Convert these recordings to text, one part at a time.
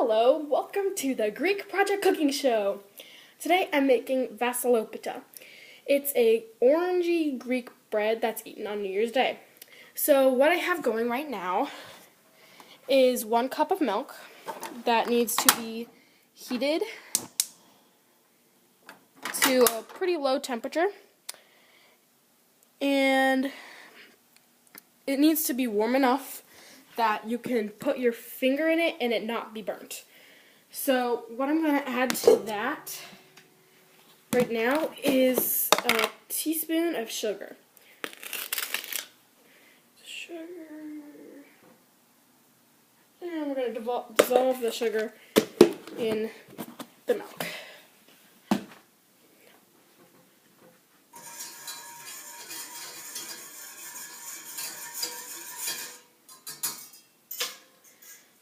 Hello, welcome to the Greek Project Cooking Show. Today I'm making vassilopita. It's a orangey Greek bread that's eaten on New Year's Day. So what I have going right now is 1 cup of milk that needs to be heated to a pretty low temperature. And it needs to be warm enough that you can put your finger in it and it not be burnt. So what I'm going to add to that right now is a teaspoon of sugar. And we're going to dissolve the sugar in the milk.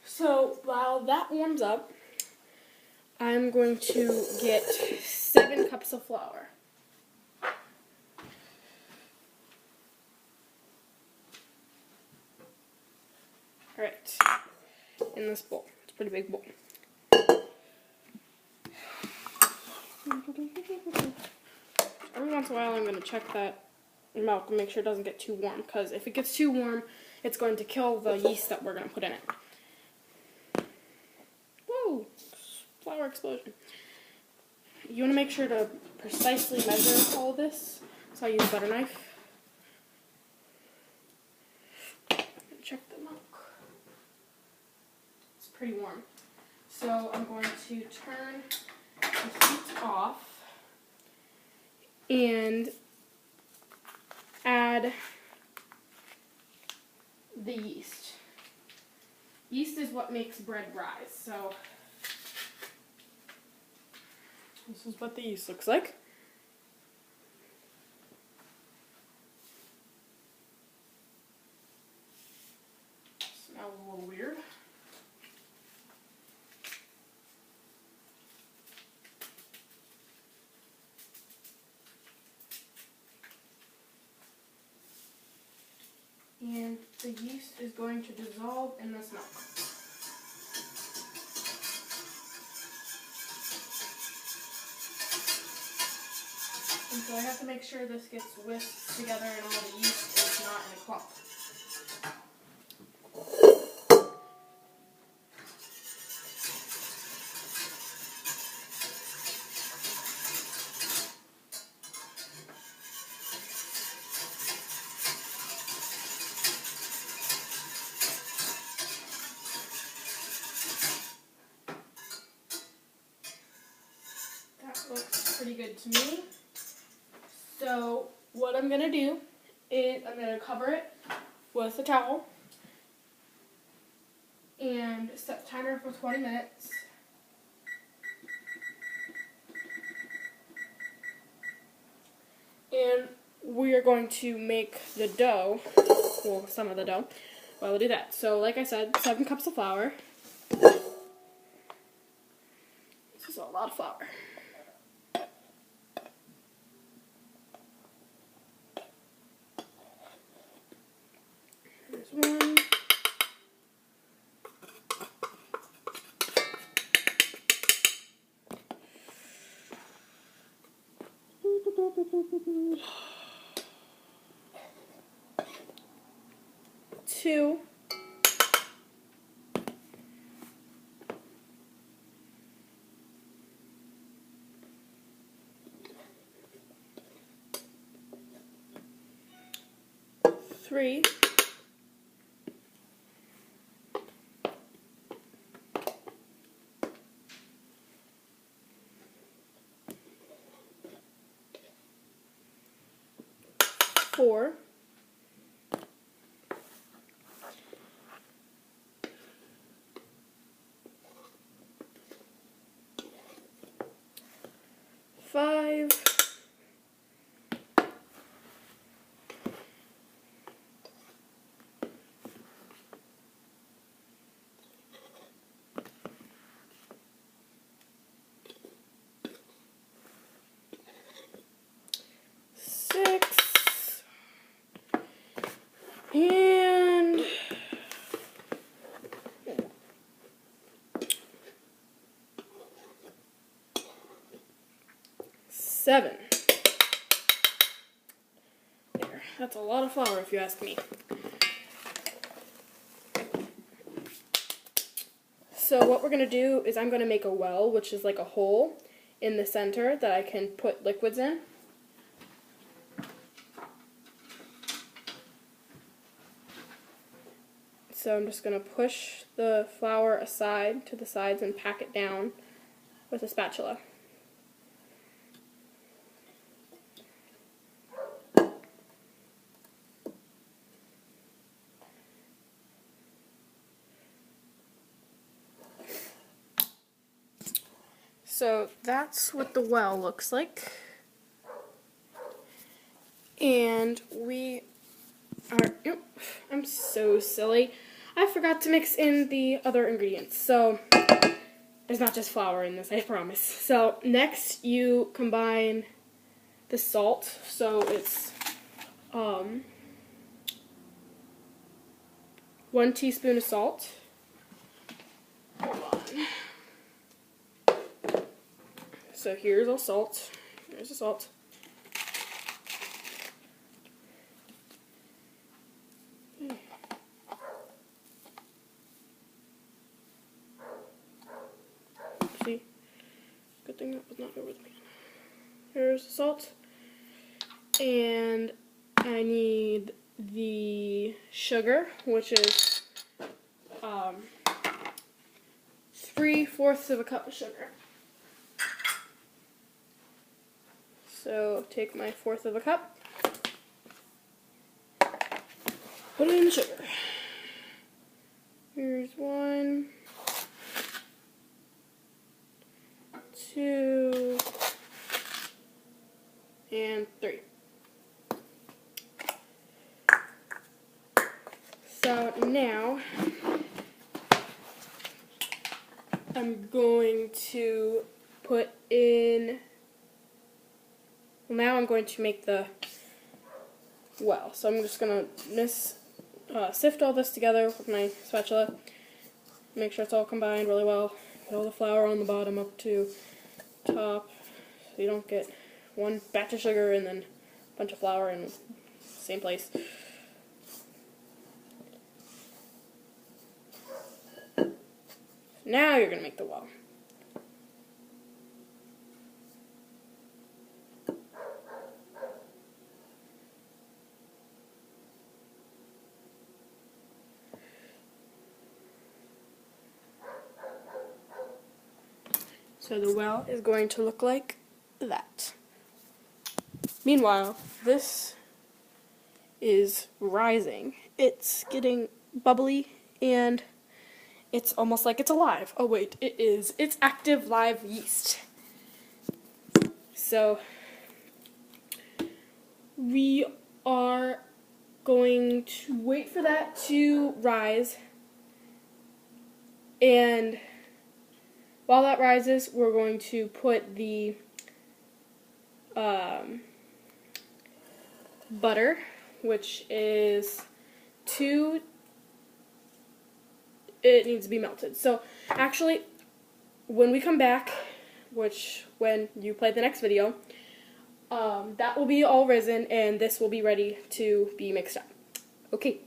So while that warms up, I'm going to get 7 cups of flour. Alright, in this bowl. It's a pretty big bowl. Every once in a while I'm going to check that milk and make sure it doesn't get too warm, because if it gets too warm, it's going to kill the yeast that we're going to put in it. Whoa! Flour explosion. You want to make sure to precisely measure all of this, so I use a butter knife. Check the milk. It's pretty warm. So I'm going to turn the heat off and add the yeast. Yeast is what makes bread rise, so this is what the yeast looks like. Smells a little weird. And the yeast is going to dissolve in this milk. And so I have to make sure this gets whisked together and all the yeast is not in a clump. That looks pretty good to me. So what I'm going to do is I'm going to cover it with a towel and set the timer for 20 minutes. And we are going to make the dough, well, some of the dough, while we do that. So like I said, 7 cups of flour. This is a lot of flour. There's 1. Two. 3. 4. 5. 6. 7. There, that's a lot of flour if you ask me. So what we're going to do is I'm going to make a well, which is like a hole in the center that I can put liquids in. So I'm just going to push the flour aside to the sides and pack it down with a spatula. So that's what the well looks like. And we are, I'm so silly. I forgot to mix in the other ingredients. So there's not just flour in this, I promise. So next you combine the salt. So it's 1 teaspoon of salt. Hold on. So here's our salt. Here's the salt. See? Good thing that was not over the pan. Here's the salt. And I need the sugar, which is 3/4 of a cup of sugar. So take my 1/4 of a cup, put in the sugar. Here's 1, 2, and 3. So now I'm going to put in, well, now I'm going to make the well. So I'm just going to sift all this together with my spatula, make sure it's all combined really well, get all the flour on the bottom up to top, so you don't get one batch of sugar and then a bunch of flour in the same place. Now you're going to make the well. So the well is going to look like that. Meanwhile, this is rising. It's getting bubbly and it's almost like it's alive. Oh wait, it is. It's active live yeast. So we are going to wait for that to rise, and while that rises, we're going to put the butter, which is it needs to be melted. So actually, when we come back, when you play the next video, that will be all risen and this will be ready to be mixed up. Okay.